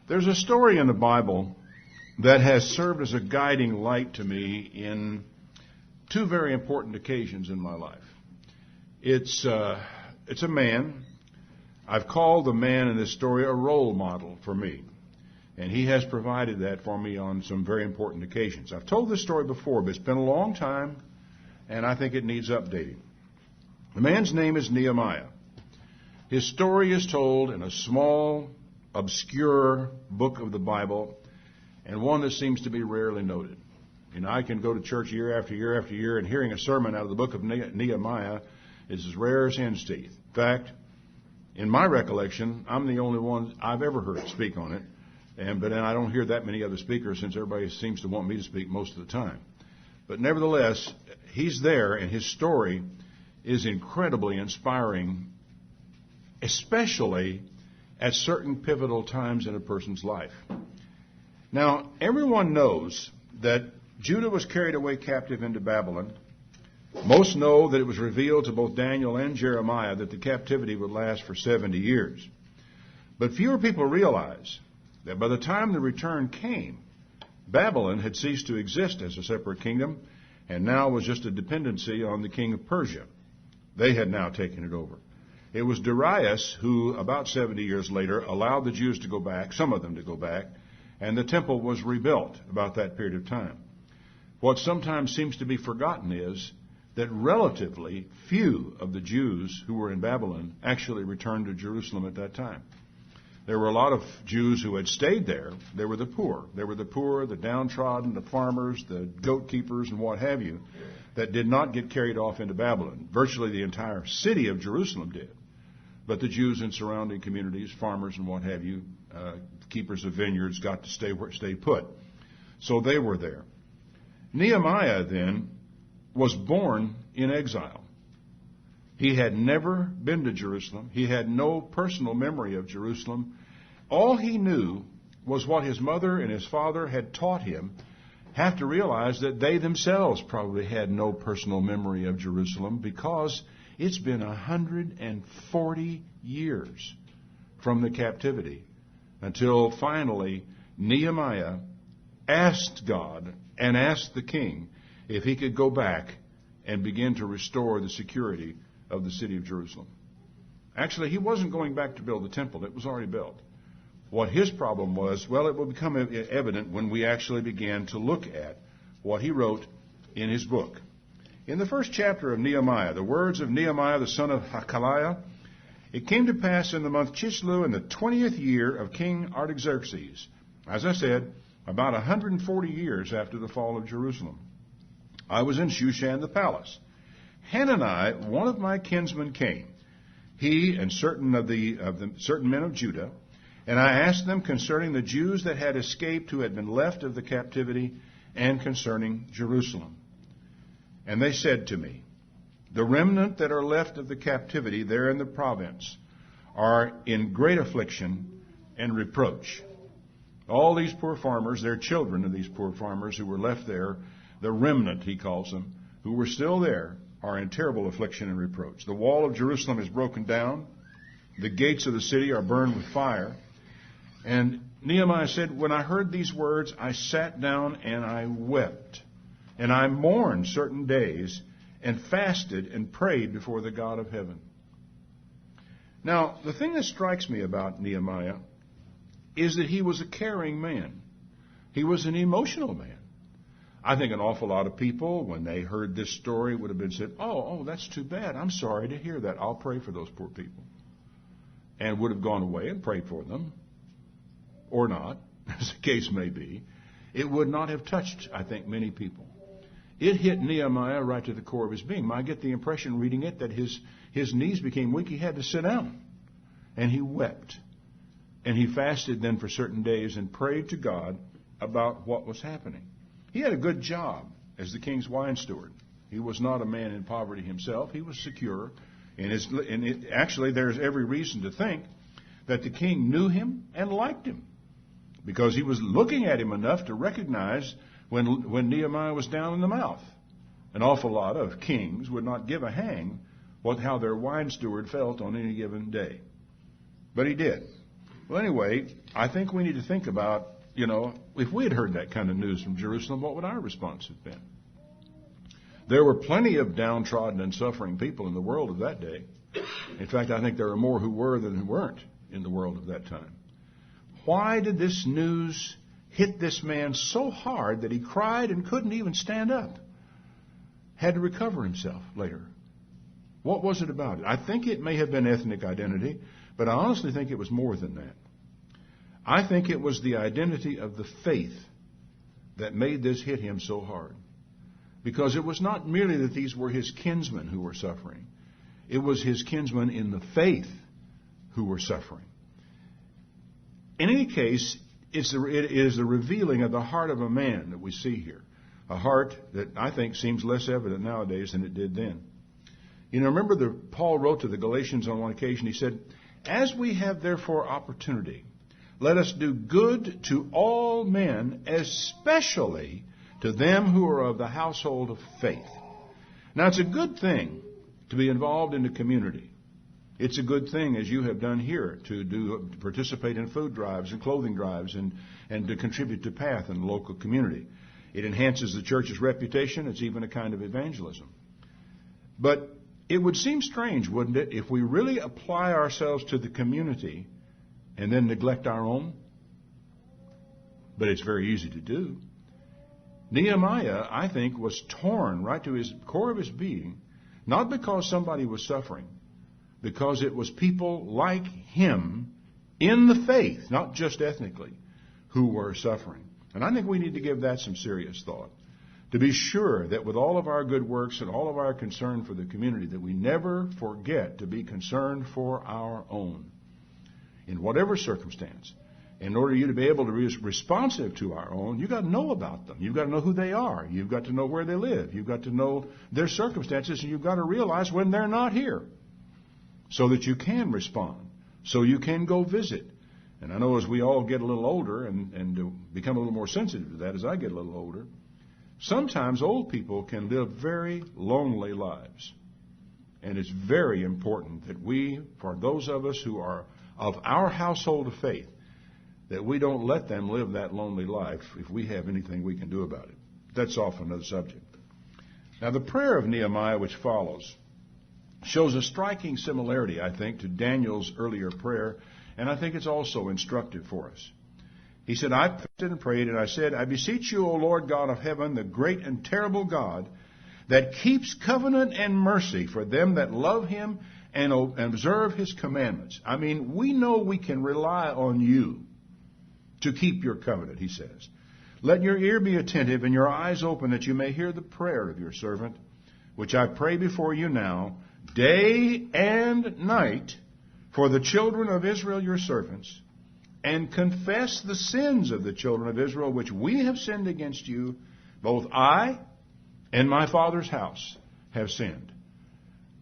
There's a story in the Bible that has served as a guiding light to me in two very important occasions in my life. It's a man. I've called the man in this story a role model for me. And he has provided that for me on some very important occasions. I've told this story before, but it's been a long time, and I think it needs updating. The man's name is Nehemiah. His story is told in a small, obscure book of the Bible, and one that seems to be rarely noted. You know, I can go to church year after year after year, and hearing a sermon out of the book of Nehemiah is as rare as hen's teeth. In fact, in my recollection, I'm the only one I've ever heard speak on it, but then I don't hear that many other speakers since everybody seems to want me to speak most of the time. But nevertheless, he's there, and his story is incredibly inspiring, especially at certain pivotal times in a person's life. Now, everyone knows that Judah was carried away captive into Babylon. Most know that it was revealed to both Daniel and Jeremiah that the captivity would last for 70 years. But fewer people realize that by the time the return came, Babylon had ceased to exist as a separate kingdom and now was just a dependency on the king of Persia. They had now taken it over. It was Darius who, about 70 years later, allowed the Jews to go back, some of them to go back, and the temple was rebuilt about that period of time. What sometimes seems to be forgotten is that relatively few of the Jews who were in Babylon actually returned to Jerusalem at that time. There were a lot of Jews who had stayed there. They were the poor. They were the poor, the downtrodden, the farmers, the goat keepers, and what have you, that did not get carried off into Babylon. Virtually the entire city of Jerusalem did. But the Jews in surrounding communities, farmers and what have you, keepers of vineyards, got to stay put. So they were there. Nehemiah, then, was born in exile. He had never been to Jerusalem. He had no personal memory of Jerusalem. All he knew was what his mother and his father had taught him. Have to realize that they themselves probably had no personal memory of Jerusalem because it's been 140 years from the captivity until finally Nehemiah asked God and asked the king if he could go back and begin to restore the security of the city of Jerusalem. Actually, he wasn't going back to build the temple. It was already built. What his problem was, well, it will become evident when we actually began to look at what he wrote in his book. In the first chapter of Nehemiah, the words of Nehemiah, the son of Hakaliah, it came to pass in the month Chislev in the 20th year of King Artaxerxes, as I said, about 140 years after the fall of Jerusalem. I was in Shushan the palace. Hanani, one of my kinsmen, came, he and certain men of Judah, and I asked them concerning the Jews that had escaped who had been left of the captivity and concerning Jerusalem. And they said to me, the remnant that are left of the captivity there in the province are in great affliction and reproach. All these poor farmers, they're children of these poor farmers who were left there, the remnant, he calls them, who were still there, are in terrible affliction and reproach. The wall of Jerusalem is broken down. The gates of the city are burned with fire. And Nehemiah said, when I heard these words, I sat down and I wept. And I mourned certain days and fasted and prayed before the God of heaven. Now, the thing that strikes me about Nehemiah is that he was a caring man. He was an emotional man. I think an awful lot of people, when they heard this story, would have been said, oh, that's too bad. I'm sorry to hear that. I'll pray for those poor people. And would have gone away and prayed for them. Or not, as the case may be. It would not have touched, I think, many people. It hit Nehemiah right to the core of his being. I get the impression reading it that his knees became weak. He had to sit down. And he wept. And he fasted then for certain days and prayed to God about what was happening. He had a good job as the king's wine steward. He was not a man in poverty himself. He was secure. Actually, there's every reason to think that the king knew him and liked him, because he was looking at him enough to recognize when Nehemiah was down in the mouth. An awful lot of kings would not give a hang how their wine steward felt on any given day. But he did. Well, anyway, I think we need to think about, if we had heard that kind of news from Jerusalem, what would our response have been? There were plenty of downtrodden and suffering people in the world of that day. In fact, I think there are more who were than who weren't in the world of that time. Why did this news hit this man so hard that he cried and couldn't even stand up? Had to recover himself later. What was it about it? I think it may have been ethnic identity, but I honestly think it was more than that. I think it was the identity of the faith that made this hit him so hard. Because it was not merely that these were his kinsmen who were suffering. It was his kinsmen in the faith who were suffering. In any case, it is the revealing of the heart of a man that we see here. A heart that I think seems less evident nowadays than it did then. Remember Paul wrote to the Galatians on one occasion, he said, "As we have therefore opportunity, let us do good to all men, especially to them who are of the household of faith." Now, it's a good thing to be involved in the community. It's a good thing, as you have done here, to participate in food drives and clothing drives and to contribute to PATH in the local community. It enhances the church's reputation. It's even a kind of evangelism. But it would seem strange, wouldn't it, if we really apply ourselves to the community and then neglect our own? But it's very easy to do. Nehemiah, I think, was torn right to his core of his being, not because somebody was suffering, because it was people like him in the faith, not just ethnically, who were suffering. And I think we need to give that some serious thought, to be sure that with all of our good works and all of our concern for the community, that we never forget to be concerned for our own, in whatever circumstance. In order for you to be able to be responsive to our own, you've got to know about them. You've got to know who they are. You've got to know where they live. You've got to know their circumstances, and you've got to realize when they're not here so that you can respond, so you can go visit. And I know as we all get a little older and become a little more sensitive to that as I get a little older, sometimes old people can live very lonely lives. And it's very important that we, for those of us who are of our household of faith, that we don't let them live that lonely life if we have anything we can do about it. That's off another subject. Now, the prayer of Nehemiah, which follows, shows a striking similarity, I think, to Daniel's earlier prayer, and I think it's also instructive for us. He said, "I fasted and prayed, and I said, I beseech you, O Lord God of heaven, the great and terrible God, that keeps covenant and mercy for them that love him and observe his commandments." I mean, we know we can rely on you to keep your covenant, he says. "Let your ear be attentive and your eyes open, that you may hear the prayer of your servant, which I pray before you now, day and night, for the children of Israel your servants, and confess the sins of the children of Israel, which we have sinned against you. Both I and my father's house have sinned."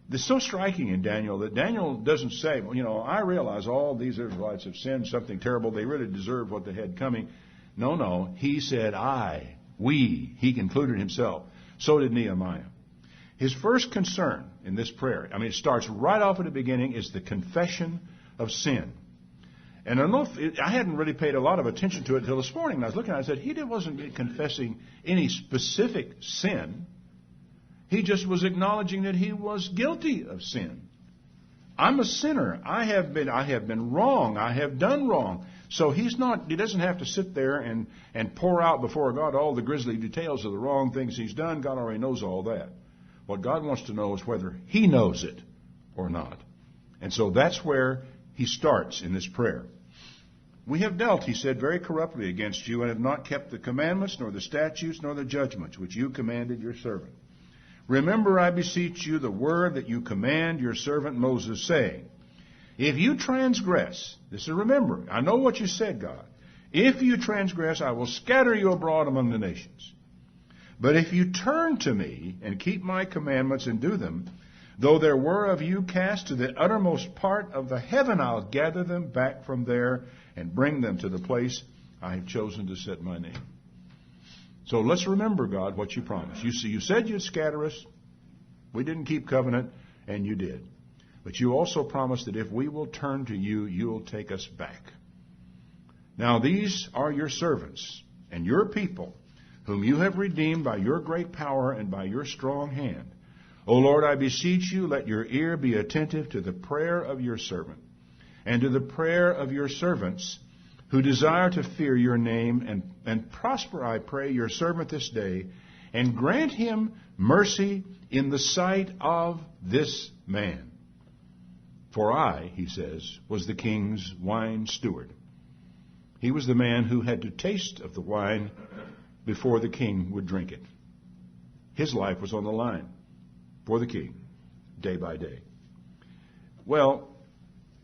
It's so striking in Daniel that Daniel doesn't say, well, I realize all these Israelites have sinned something terrible. They really deserve what they had coming. No. He said, we. He included himself. So did Nehemiah. His first concern in this prayer, it starts right off at the beginning, is the confession of sin. And I hadn't really paid a lot of attention to it until this morning. And I was looking at it, I said, he wasn't confessing any specific sin. He just was acknowledging that he was guilty of sin. I'm a sinner. I have been wrong. I have done wrong. So he doesn't have to sit there and pour out before God all the grisly details of the wrong things he's done. God already knows all that. What God wants to know is whether he knows it or not. And so that's where he starts in this prayer. "We have dealt," he said, "very corruptly against you, and have not kept the commandments, nor the statutes, nor the judgments, which you commanded your servant. Remember, I beseech you, the word that you command your servant Moses, saying, if you transgress," this is remember, I know what you said, God, "if you transgress, I will scatter you abroad among the nations. But if you turn to me and keep my commandments and do them, though there were of you cast to the uttermost part of the heaven, I'll gather them back from there and bring them to the place I have chosen to set my name." So let's remember, God, what you promised. You said you'd scatter us. We didn't keep covenant, and you did. But you also promised that if we will turn to you, you'll take us back. Now these are your servants and your people, whom you have redeemed by your great power and by your strong hand. O Lord, I beseech you, let your ear be attentive to the prayer of your servant, and to the prayer of your servants who desire to fear your name, and prosper, I pray, your servant this day, and grant him mercy in the sight of this man. For I, he says, was the king's wine steward. He was the man who had to taste of the wine before the king would drink it. His life was on the line for the king, day by day. Well,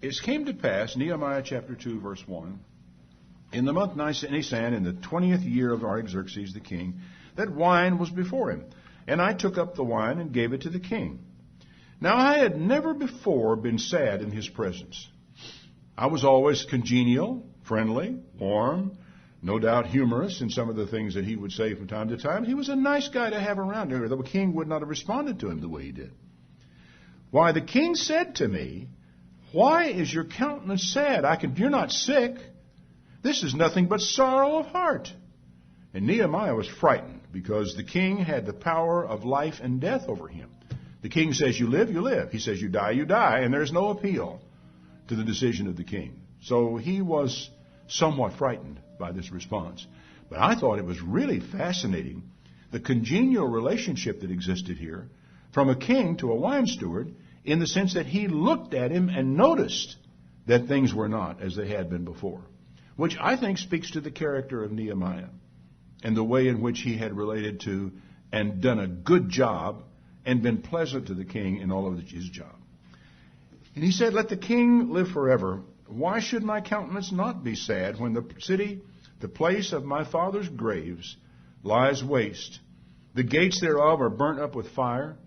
it came to pass, Nehemiah chapter 2, verse 1, in the month Nisan, in the 20th year of Artaxerxes the king, that wine was before him. And I took up the wine and gave it to the king. Now I had never before been sad in his presence. I was always congenial, friendly, warm, no doubt humorous in some of the things that he would say from time to time. He was a nice guy to have around here. The king would not have responded to him the way he did. Why, the king said to me, "Why is your countenance sad? You're not sick. This is nothing but sorrow of heart." And Nehemiah was frightened because the king had the power of life and death over him. The king says you live, you live. He says you die, you die. And there's no appeal to the decision of the king. So he was somewhat frightened by this response. But I thought it was really fascinating, the congenial relationship that existed here from a king to a wine steward, in the sense that he looked at him and noticed that things were not as they had been before, which I think speaks to the character of Nehemiah and the way in which he had related to and done a good job and been pleasant to the king in all of his job. And he said, "Let the king live forever. Why should my countenance not be sad when the city, the place of my father's graves, lies waste? The gates thereof are burnt up with fire."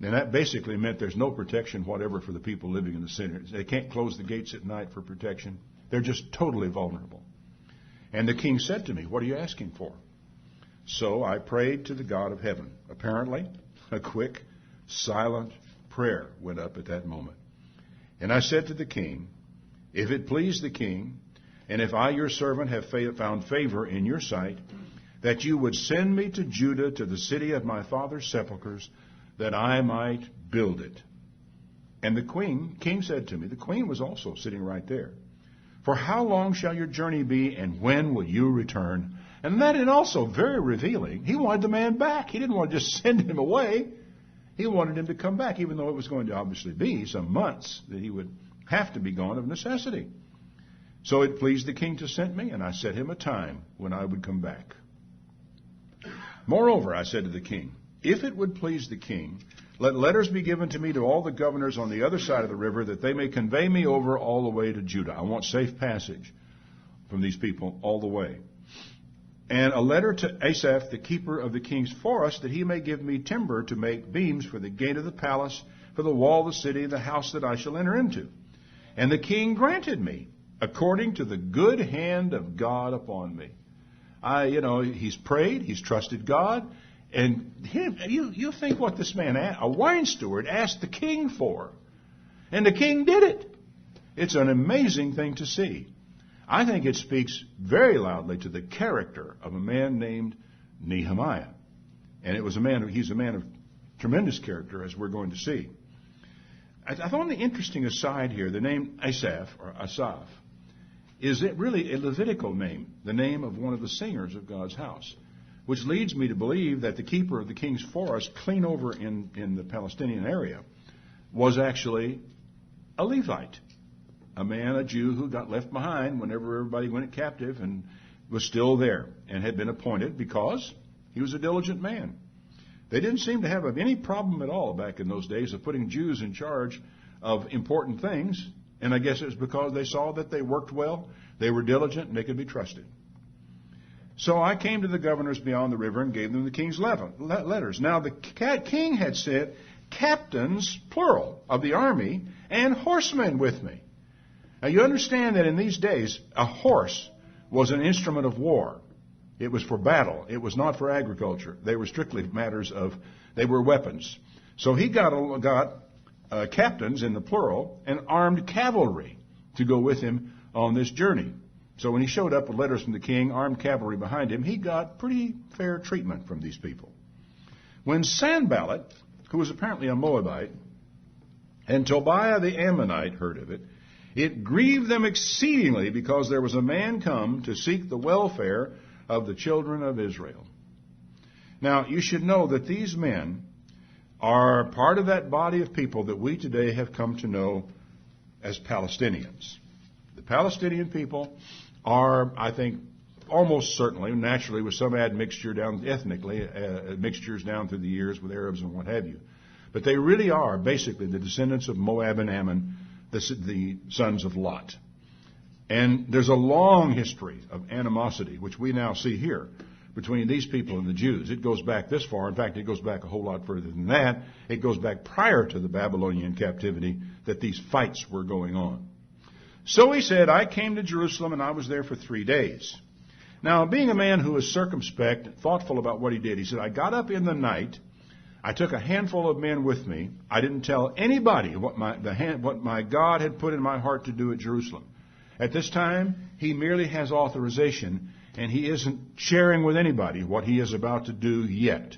And that basically meant there's no protection whatever for the people living in the city. They can't close the gates at night for protection. They're just totally vulnerable. And the king said to me, "What are you asking for?" So I prayed to the God of heaven. Apparently, a quick, silent prayer went up at that moment. And I said to the king, "If it please the king, and if I, your servant, have found favor in your sight, that you would send me to Judah, to the city of my father's sepulchres, that I might build it." And the king said to me, the queen was also sitting right there, "For how long shall your journey be, and when will you return?" And that is also very revealing. He wanted the man back. He didn't want to just send him away. He wanted him to come back, even though it was going to obviously be some months that he would have to be gone of necessity. So it pleased the king to send me, and I set him a time when I would come back. Moreover, I said to the king, "If it would please the king, let letters be given to me to all the governors on the other side of the river, that they may convey me over all the way to Judah." I want safe passage from these people all the way. "And a letter to Asaph, the keeper of the king's forest, that he may give me timber to make beams for the gate of the palace, for the wall of the city, the house that I shall enter into." And the king granted me, according to the good hand of God upon me. He's prayed, he's trusted God, and you think what this man, a wine steward, asked the king for. And the king did it. It's an amazing thing to see. I think it speaks very loudly to the character of a man named Nehemiah. And he's a man of tremendous character, as we're going to see. I found the interesting aside here, the name Asaph, or Asaph, is it really a Levitical name, the name of one of the singers of God's house, which leads me to believe that the keeper of the king's forest, clean over in the Palestinian area, was actually a Levite. A man, a Jew, who got left behind whenever everybody went captive and was still there and had been appointed because he was a diligent man. They didn't seem to have any problem at all back in those days of putting Jews in charge of important things. And I guess it was because they saw that they worked well, they were diligent, and they could be trusted. So I came to the governors beyond the river and gave them the king's letters. Now the king had sent captains, plural, of the army and horsemen with me. Now you understand that in these days, a horse was an instrument of war. It was for battle. It was not for agriculture. They were strictly they were weapons. So he got captains in the plural and armed cavalry to go with him on this journey. So when he showed up with letters from the king, armed cavalry behind him, he got pretty fair treatment from these people. When Sanballat, who was apparently a Moabite, and Tobiah the Ammonite heard of it, it grieved them exceedingly because there was a man come to seek the welfare of the children of Israel. Now, you should know that these men are part of that body of people that we today have come to know as Palestinians. The Palestinian people are, I think, almost certainly, naturally, with some admixture down ethnically, mixtures down through the years with Arabs and what have you. But they really are basically the descendants of Moab and Ammon, the sons of Lot. And there's a long history of animosity, which we now see here, between these people and the Jews. It goes back this far. In fact, it goes back a whole lot further than that. It goes back prior to the Babylonian captivity that these fights were going on. So he said, I came to Jerusalem and I was there for 3 days. Now, being a man who was circumspect and thoughtful about what he did, he said, I got up in the night. I took a handful of men with me. I didn't tell anybody what my God had put in my heart to do at Jerusalem. At this time, he merely has authorization, and he isn't sharing with anybody what he is about to do yet.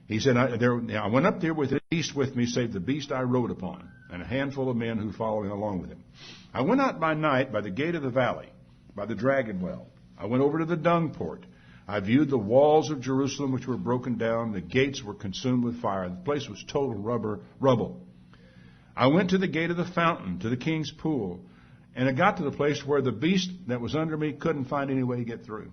He said, I went up there with a beast with me, save the beast I rode upon, and a handful of men who followed along with him. I went out by night by the gate of the valley, by the dragon well. I went over to the dung port. I viewed the walls of Jerusalem, which were broken down. The gates were consumed with fire. The place was total rubble. I went to the gate of the fountain, to the king's pool, and I got to the place where the beast that was under me couldn't find any way to get through.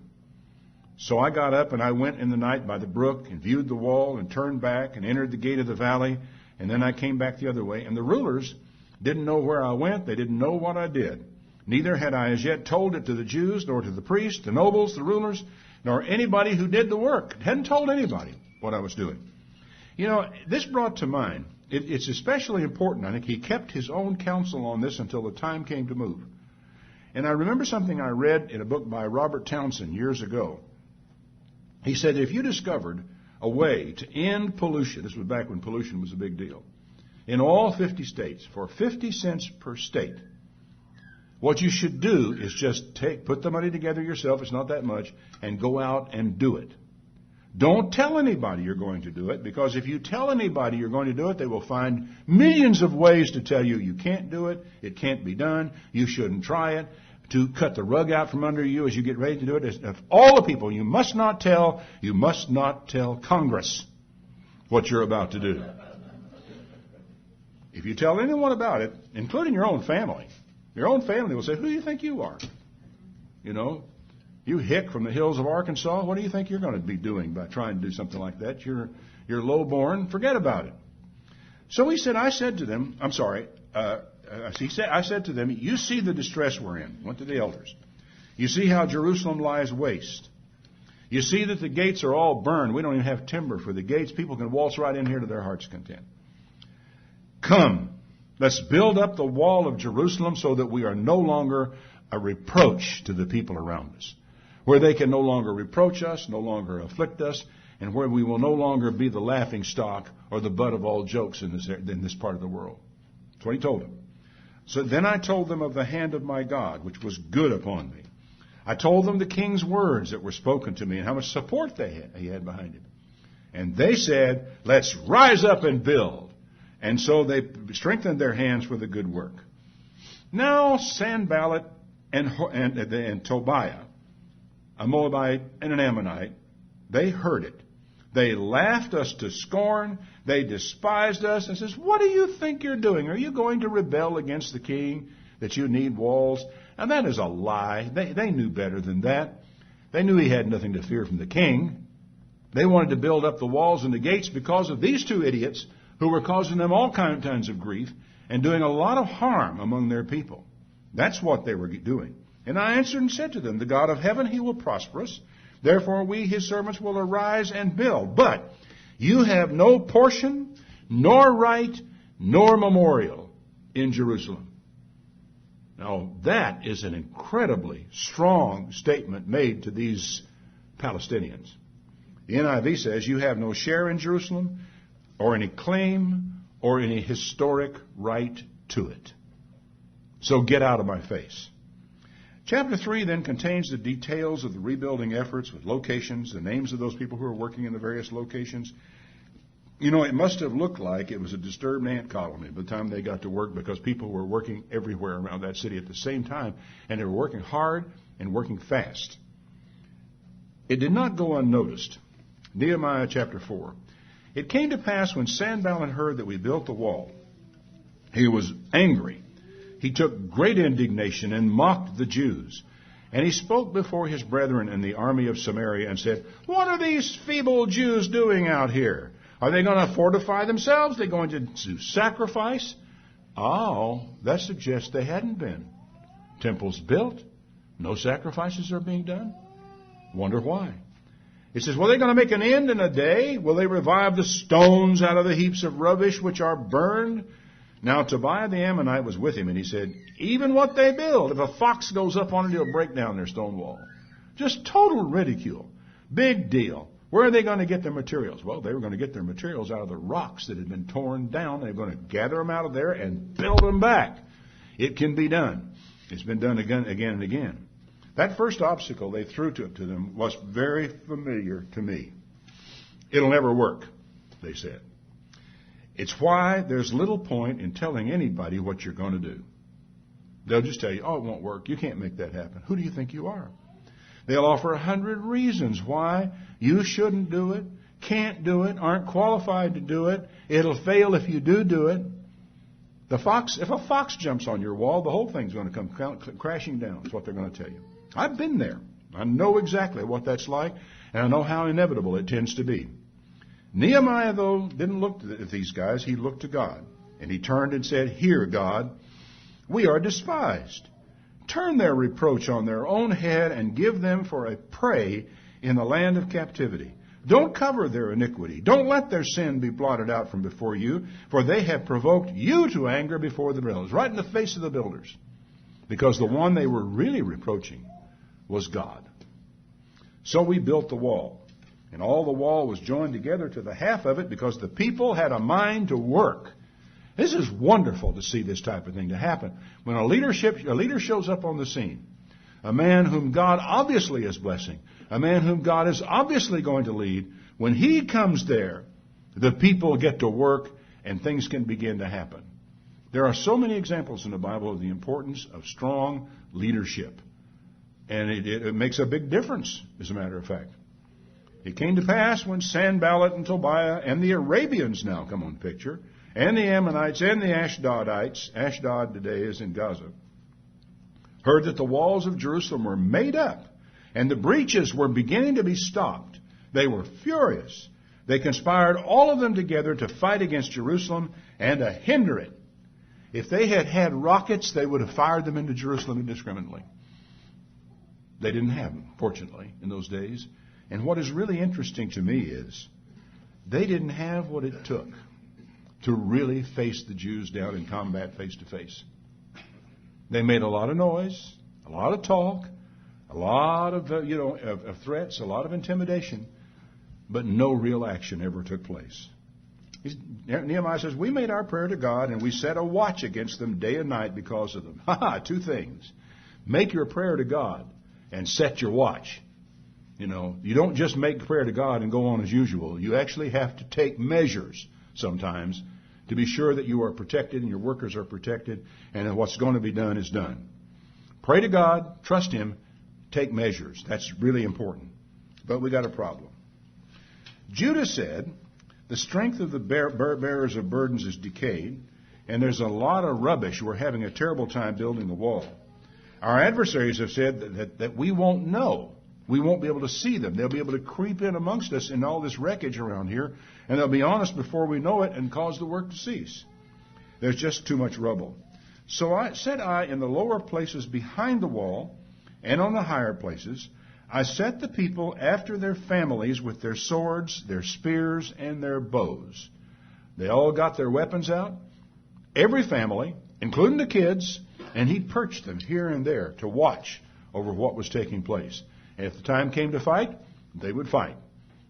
So I got up and I went in the night by the brook and viewed the wall and turned back and entered the gate of the valley. And then I came back the other way. And the rulers didn't know where I went. They didn't know what I did. Neither had I as yet told it to the Jews, nor to the priests, the nobles, the rulers, nor anybody who did the work. Hadn't told anybody what I was doing. You know, this brought to mind, it's especially important, I think, he kept his own counsel on this until the time came to move. And I remember something I read in a book by Robert Townsend years ago. He said, if you discovered a way to end pollution, this was back when pollution was a big deal, in all 50 states, for 50 cents per state, what you should do is just put the money together yourself, it's not that much, and go out and do it. Don't tell anybody you're going to do it, because if you tell anybody you're going to do it, they will find millions of ways to tell you you can't do it, it can't be done, you shouldn't try it, to cut the rug out from under you as you get ready to do it. Of all the people you must not tell Congress what you're about to do. If you tell anyone about it, including your own family will say, who do you think you are? You know, you hick from the hills of Arkansas, what do you think you're going to be doing by trying to do something like that? You're low-born, forget about it. So he said, I said to them, I said to them, you see the distress we're in. Went to the elders. You see how Jerusalem lies waste. You see that the gates are all burned. We don't even have timber for the gates. People can waltz right in here to their heart's content. Come, let's build up the wall of Jerusalem so that we are no longer a reproach to the people around us, where they can no longer reproach us, no longer afflict us, and where we will no longer be the laughing stock or the butt of all jokes in this part of the world. That's what he told them. So then I told them of the hand of my God, which was good upon me. I told them the king's words that were spoken to me and how much support he had behind him. And they said, let's rise up and build. And so they strengthened their hands for the good work. Now Sanballat and Tobiah, a Moabite and an Ammonite, they heard it. They laughed us to scorn. They despised us and says, what do you think you're doing? Are you going to rebel against the king that you need walls? And that is a lie. They knew better than that. They knew he had nothing to fear from the king. They wanted to build up the walls and the gates because of these two idiots who were causing them all kinds of grief and doing a lot of harm among their people. That's what they were doing. And I answered and said to them, the God of heaven, he will prosper us. Therefore we, his servants, will arise and build. But you have no portion, nor right, nor memorial in Jerusalem. Now, that is an incredibly strong statement made to these Palestinians. The NIV says you have no share in Jerusalem, or any claim, or any historic right to it. So get out of my face. Chapter 3 then contains the details of the rebuilding efforts with locations, the names of those people who are working in the various locations. You know, it must have looked like it was a disturbed ant colony by the time they got to work, because people were working everywhere around that city at the same time, and they were working hard and working fast. It did not go unnoticed. Nehemiah chapter 4. It came to pass when Sanballat heard that we built the wall, he was angry. He took great indignation and mocked the Jews. And he spoke before his brethren in the army of Samaria and said, "What are these feeble Jews doing out here? Are they going to fortify themselves? Are they going to sacrifice?" Oh, that suggests they hadn't been. Temples built. No sacrifices are being done. Wonder why. It says, "Well, they're going to make an end in a day. Will they revive the stones out of the heaps of rubbish which are burned?" Now Tobiah the Ammonite was with him, and he said, "Even what they build, if a fox goes up on it, he'll break down their stone wall." Just total ridicule. Big deal. Where are they going to get their materials? Well, they were going to get their materials out of the rocks that had been torn down. They were going to gather them out of there and build them back. It can be done. It's been done again and again. That first obstacle they threw to them was very familiar to me. It'll never work, they said. It's why there's little point in telling anybody what you're going to do. They'll just tell you, "Oh, it won't work. You can't make that happen." Who do you think you are? They'll offer 100 reasons why you shouldn't do it, can't do it, aren't qualified to do it. It'll fail if you do it. If a fox jumps on your wall, the whole thing's going to come crashing down, is what they're going to tell you. I've been there. I know exactly what that's like, and I know how inevitable it tends to be. Nehemiah, though, didn't look at these guys. He looked to God. And he turned and said, "Hear, God, we are despised. Turn their reproach on their own head and give them for a prey in the land of captivity. Don't cover their iniquity. Don't let their sin be blotted out from before you, for they have provoked you to anger before the builders." Right in the face of the builders. Because the one they were really reproaching was God. So we built the wall. And all the wall was joined together to the half of it because the people had a mind to work. This is wonderful to see this type of thing to happen. When a leader shows up on the scene, a man whom God obviously is blessing, a man whom God is obviously going to lead, when he comes there, the people get to work and things can begin to happen. There are so many examples in the Bible of the importance of strong leadership. And it makes a big difference, as a matter of fact. It came to pass when Sanballat and Tobiah and the Arabians now come on the picture, and the Ammonites and the Ashdodites, Ashdod today is in Gaza, heard that the walls of Jerusalem were made up and the breaches were beginning to be stopped. They were furious. They conspired all of them together to fight against Jerusalem and to hinder it. If they had had rockets, they would have fired them into Jerusalem indiscriminately. They didn't have them, fortunately, in those days. And what is really interesting to me is they didn't have what it took to really face the Jews down in combat face to face. They made a lot of noise, a lot of talk, a lot of of threats, a lot of intimidation, but no real action ever took place. Nehemiah says, "We made our prayer to God and we set a watch against them day and night because of them." Two things. Make your prayer to God and set your watch. You don't just make prayer to God and go on as usual. You actually have to take measures sometimes to be sure that you are protected and your workers are protected and that what's going to be done is done. Pray to God, trust Him, take measures. That's really important. But we got a problem. Judah said, "The strength of the bearers of burdens is decayed, and there's a lot of rubbish. We're having a terrible time building the wall. Our adversaries have said that we won't know. We won't be able to see them. They'll be able to creep in amongst us in all this wreckage around here, and they'll be on us before we know it and cause the work to cease. There's just too much rubble. So I said in the lower places behind the wall and on the higher places, I set the people after their families with their swords, their spears, and their bows." They all got their weapons out, every family, including the kids, and he perched them here and there to watch over what was taking place. And if the time came to fight, they would fight.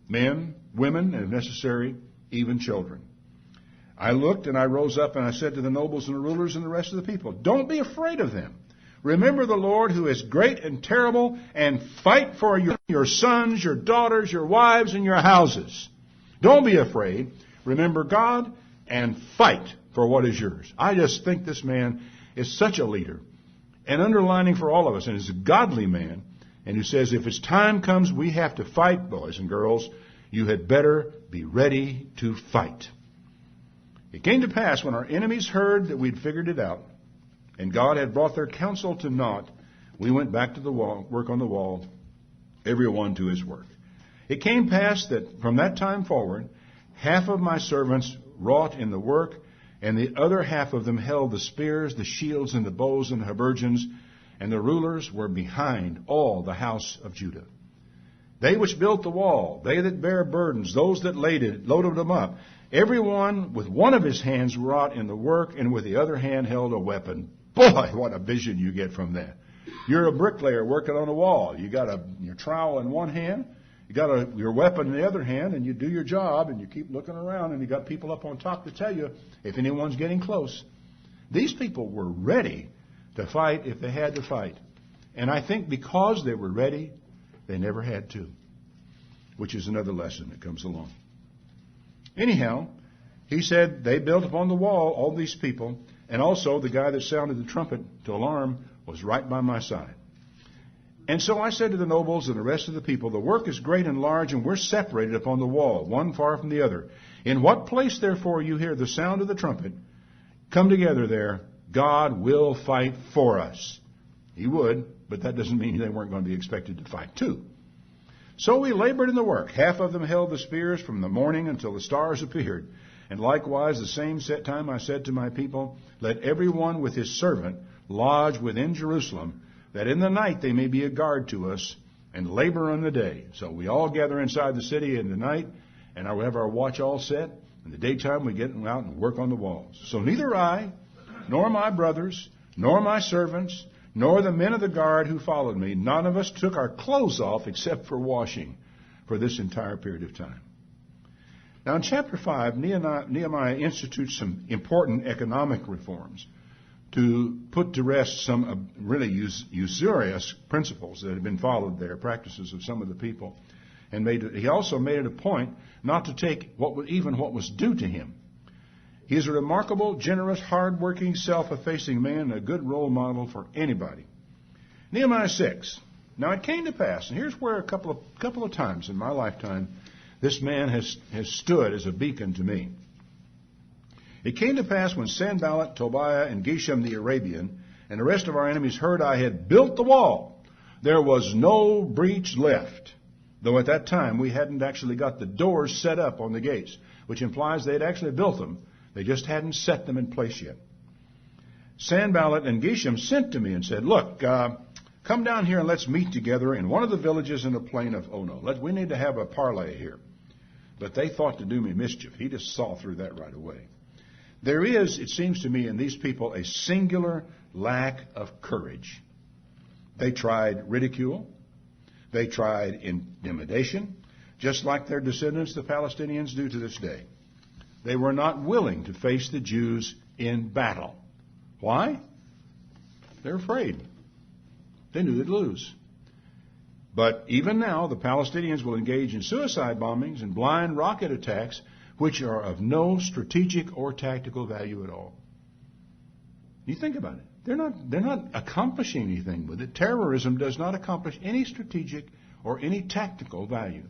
Men, women, and if necessary, even children. I looked and I rose up and I said to the nobles and the rulers and the rest of the people, "Don't be afraid of them. Remember the Lord who is great and terrible, and fight for your sons, your daughters, your wives, and your houses. Don't be afraid. Remember God and fight for what is yours. I just think this man is such a leader. And underlining for all of us, and is a godly man, and who says if its time comes we have to fight, boys and girls, you had better be ready to fight. It came to pass when our enemies heard that we'd figured it out, and God had brought their counsel to naught, we went back to the wall, work on the wall, every one to his work. It came past that from that time forward, half of my servants wrought in the work, and the other half of them held the spears, the shields, and the bows, and the habergeons, and the rulers were behind all the house of Judah. They which built the wall, they that bear burdens, those that loaded them up, every one with one of his hands wrought in the work, and with the other hand held a weapon. Boy, what a vision you get from that. You're a bricklayer working on a wall. You got your trowel in one hand, you got your weapon in the other hand, and you do your job, and you keep looking around, and you got people up on top to tell you if anyone's getting close. These people were ready to fight if they had to fight. And I think because they were ready, they never had to, which is another lesson that comes along. Anyhow, he said they built upon the wall, all these people, and also the guy that sounded the trumpet to alarm was right by my side. And so I said to the nobles and the rest of the people, the work is great and large, and we're separated upon the wall, one far from the other. In what place, therefore, you hear the sound of the trumpet, come together there. God will fight for us. He would, but that doesn't mean they weren't going to be expected to fight too. So we labored in the work. Half of them held the spears from the morning until the stars appeared. And likewise, the same set time I said to my people, let every one with his servant lodge within Jerusalem, that in the night they may be a guard to us, and labor in the day. So we all gather inside the city in the night, and we have our watch all set. In the daytime we get out and work on the walls. So neither I, nor my brothers, nor my servants, nor the men of the guard who followed me, none of us took our clothes off except for washing for this entire period of time. Now in chapter 5, Nehemiah institutes some important economic reforms to put to rest some really usurious principles that had been followed there, practices of some of the people. And he also made it a point not to take what was due to him. He is a remarkable, generous, hard-working, self-effacing man and a good role model for anybody. Nehemiah 6. Now it came to pass, and here's where a couple of times in my lifetime this man has stood as a beacon to me. It came to pass when Sanballat, Tobiah, and Geshem the Arabian, and the rest of our enemies heard I had built the wall, there was no breach left. Though at that time we hadn't actually got the doors set up on the gates, which implies they had actually built them. They just hadn't set them in place yet. Sanballat and Geshem sent to me and said, look, come down here and let's meet together in one of the villages in the plain of Ono. We need to have a parley here. But they thought to do me mischief. He just saw through that right away. There is, it seems to me, in these people a singular lack of courage. They tried ridicule. They tried intimidation, just like their descendants, the Palestinians, do to this day. They were not willing to face the Jews in battle. Why? They're afraid. They knew they'd lose. But even now, the Palestinians will engage in suicide bombings and blind rocket attacks, which are of no strategic or tactical value at all. You think about it. They're not accomplishing anything with it. Terrorism does not accomplish any strategic or any tactical value.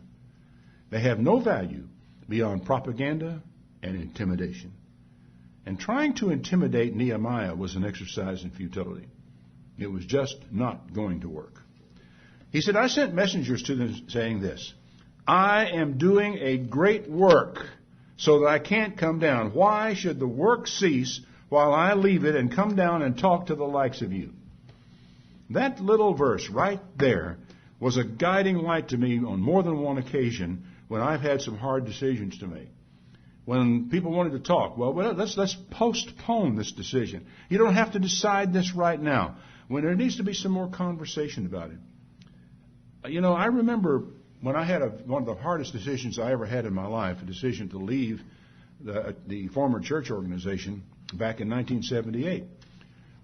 They have no value beyond propaganda and intimidation. And trying to intimidate Nehemiah was an exercise in futility. It was just not going to work. He said, I sent messengers to them saying this, I am doing a great work so that I can't come down. Why should the work cease while I leave it and come down and talk to the likes of you? That little verse right there was a guiding light to me on more than one occasion when I've had some hard decisions to make. When people wanted to talk, well, let's postpone this decision. You don't have to decide this right now. When there needs to be some more conversation about it. You know, I remember when I had one of the hardest decisions I ever had in my life, a decision to leave the former church organization back in 1978.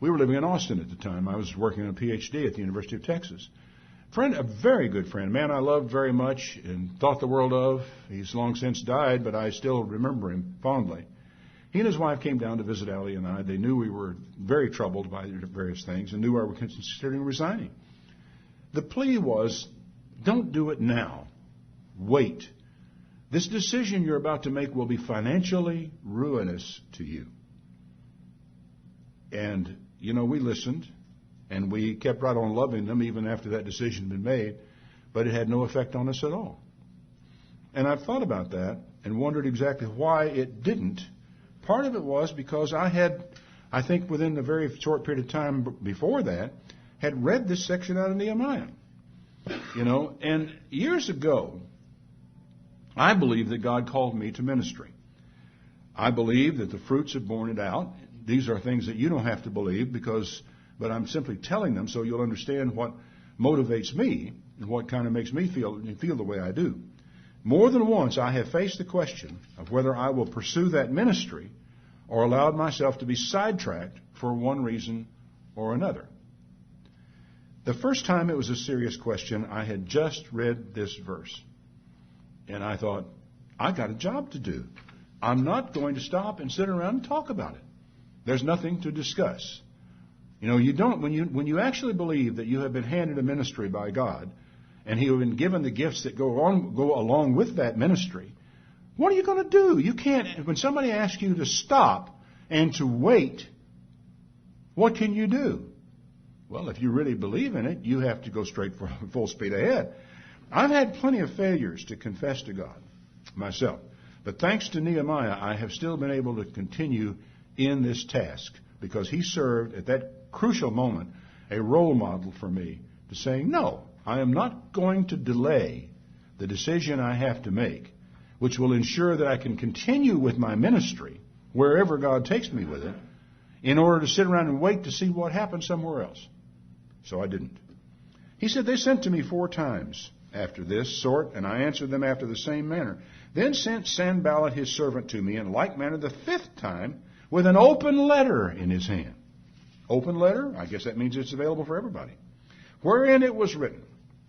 We were living in Austin at the time. I was working on a PhD at the University of Texas. Friend, a very good friend, man I loved very much and thought the world of. He's long since died, but I still remember him fondly. He and his wife came down to visit Allie and I. They knew we were very troubled by various things and knew I was considering resigning. The plea was, don't do it now. Wait. This decision you're about to make will be financially ruinous to you. And, we listened, and we kept right on loving them even after that decision had been made, but it had no effect on us at all. And I've thought about that and wondered exactly why it didn't. Part of it was because I had, I think within the very short period of time before that, had read this section out of Nehemiah. And years ago, I believe that God called me to ministry. I believe that the fruits have borne it out. These are things that you don't have to believe but I'm simply telling them so you'll understand what motivates me and what kind of makes me feel the way I do. More than once, I have faced the question of whether I will pursue that ministry or allowed myself to be sidetracked for one reason or another. The first time it was a serious question, I had just read this verse. And I thought, I got a job to do. I'm not going to stop and sit around and talk about it. There's nothing to discuss. You don't, when you actually believe that you have been handed a ministry by God, and He has been given the gifts that go along with that ministry, what are you going to do? You can't, when somebody asks you to stop and to wait, what can you do? Well, if you really believe in it, you have to go straight for full speed ahead. I've had plenty of failures to confess to God myself. But thanks to Nehemiah, I have still been able to continue in this task because he served at that crucial moment a role model for me to saying, no, I am not going to delay the decision I have to make, which will ensure that I can continue with my ministry wherever God takes me with it, in order to sit around and wait to see what happens somewhere else. So I didn't. He said, they sent to me 4 times after this sort, and I answered them after the same manner. Then sent Sanballat his servant to me in like manner the 5th time with an open letter in his hand. Open letter? I guess that means it's available for everybody. Wherein it was written,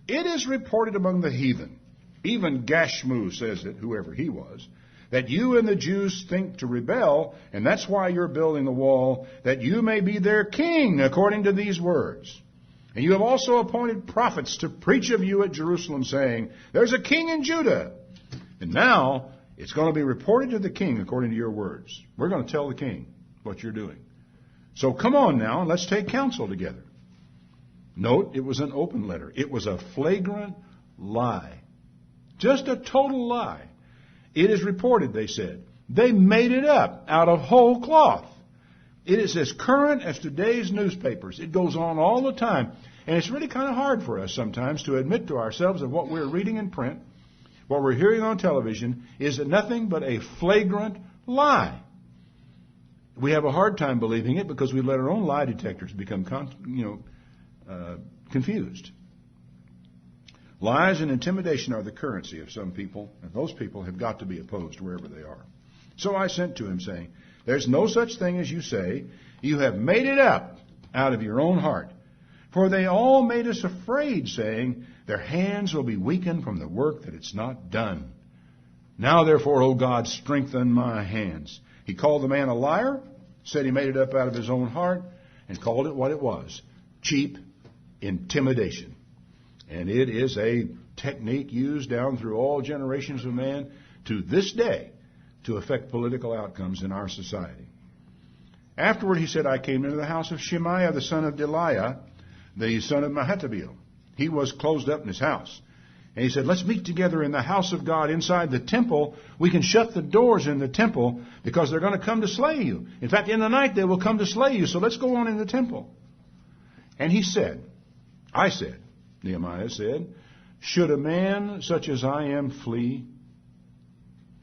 it is reported among the heathen, even Gashmu says it, whoever he was, that you and the Jews think to rebel, and that's why you're building the wall, that you may be their king according to these words. And you have also appointed prophets to preach of you at Jerusalem, saying, there's a king in Judah. And now it's going to be reported to the king according to your words. We're going to tell the king what you're doing. So come on now, and let's take counsel together. Note, it was an open letter. It was a flagrant lie. Just a total lie. It is reported, they said. They made it up out of whole cloth. It is as current as today's newspapers. It goes on all the time. And it's really kind of hard for us sometimes to admit to ourselves that what we're reading in print, what we're hearing on television, is nothing but a flagrant lie. We have a hard time believing it because we let our own lie detectors become confused. Lies and intimidation are the currency of some people, and those people have got to be opposed wherever they are. So I sent to him saying, there's no such thing as you say. You have made it up out of your own heart. For they all made us afraid, saying, their hands will be weakened from the work that it's not done. Now therefore, O God, strengthen my hands. He called the man a liar, said he made it up out of his own heart, and called it what it was, cheap intimidation. And it is a technique used down through all generations of man to this day to affect political outcomes in our society. Afterward, he said, I came into the house of Shemaiah, the son of Deliah, the son of Mahatabeel. He was closed up in his house. And he said, let's meet together in the house of God inside the temple. We can shut the doors in the temple because they're going to come to slay you. In fact, in the night they will come to slay you. So let's go on in the temple. And he said, Nehemiah said, should a man such as I am flee?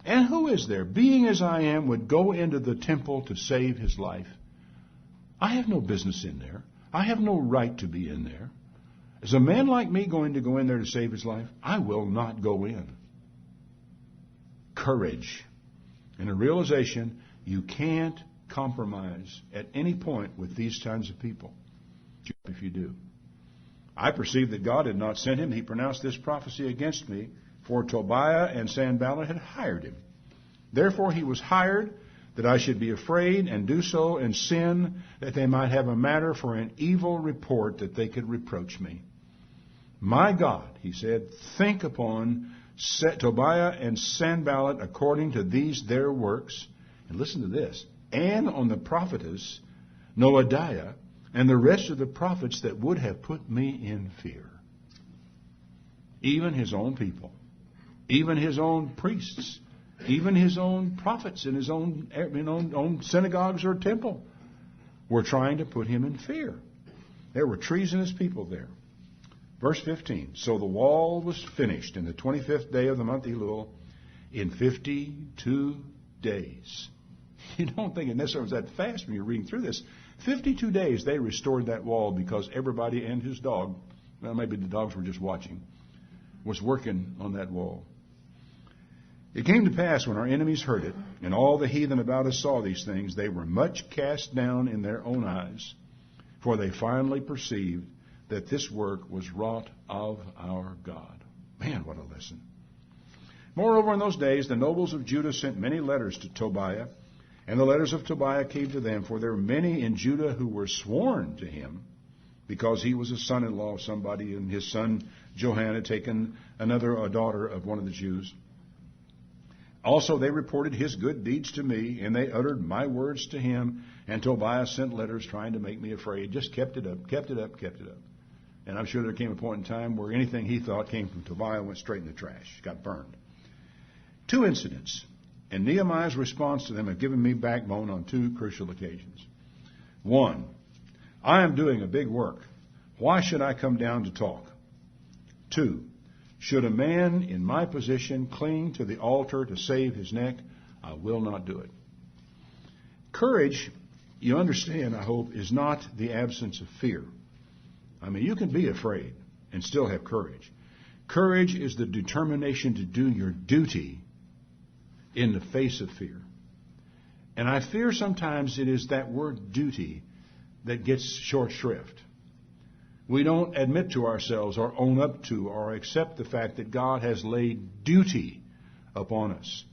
And who is there, being as I am, would go into the temple to save his life? I have no business in there. I have no right to be in there. Is a man like me going to go in there to save his life? I will not go in. Courage. And a realization, you can't compromise at any point with these kinds of people. If you do. I perceived that God had not sent him. He pronounced this prophecy against me, for Tobiah and Sanballat had hired him. Therefore he was hired, that I should be afraid and do so and sin, that they might have a matter for an evil report, that they could reproach me. My God, he said, think upon Tobiah and Sanballat according to these their works. And listen to this. And on the prophetess Noadiah and the rest of the prophets that would have put me in fear. Even his own people. Even his own priests. Even his own prophets in his own synagogues or temple were trying to put him in fear. There were treasonous people there. Verse 15. So the wall was finished in the 25th day of the month Elul in 52 days. You don't think it necessarily was that fast when you're reading through this. 52 days they restored that wall because everybody and his dog, well, maybe the dogs were just watching, was working on that wall. It came to pass when our enemies heard it, and all the heathen about us saw these things, they were much cast down in their own eyes, for they finally perceived that this work was wrought of our God. Man, what a lesson. Moreover, in those days, the nobles of Judah sent many letters to Tobiah, and the letters of Tobiah came to them, for there were many in Judah who were sworn to him, because he was a son-in-law of somebody, and his son Johan had taken a daughter of one of the Jews. Also they reported his good deeds to me, and they uttered my words to him, and Tobiah sent letters trying to make me afraid. Just kept it up. And I'm sure there came a point in time where anything he thought came from Tobiah went straight in the trash, got burned. 2 incidents, and Nehemiah's response to them have given me backbone on 2 crucial occasions. 1, I am doing a big work. Why should I come down to talk? 2, should a man in my position cling to the altar to save his neck? I will not do it. Courage, you understand, I hope, is not the absence of fear. I mean, you can be afraid and still have courage. Courage is the determination to do your duty in the face of fear. And I fear sometimes it is that word duty that gets short shrift. We don't admit to ourselves or own up to or accept the fact that God has laid duty upon us.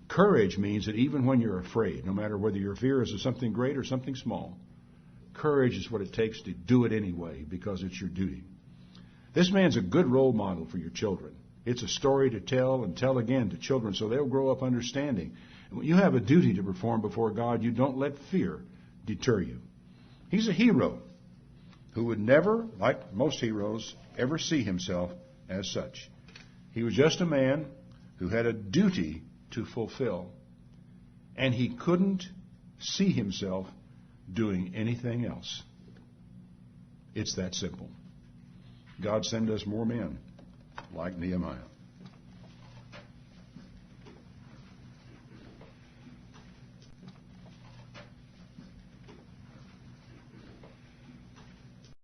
Courage means that even when you're afraid, no matter whether your fear is of something great or something small, courage is what it takes to do it anyway because it's your duty. This man's a good role model for your children. It's a story to tell and tell again to children so they'll grow up understanding. And when you have a duty to perform before God, you don't let fear deter you. He's a hero who would never, like most heroes, ever see himself as such. He was just a man who had a duty to fulfill, and he couldn't see himself doing anything else. It's that simple. God send us more men like Nehemiah.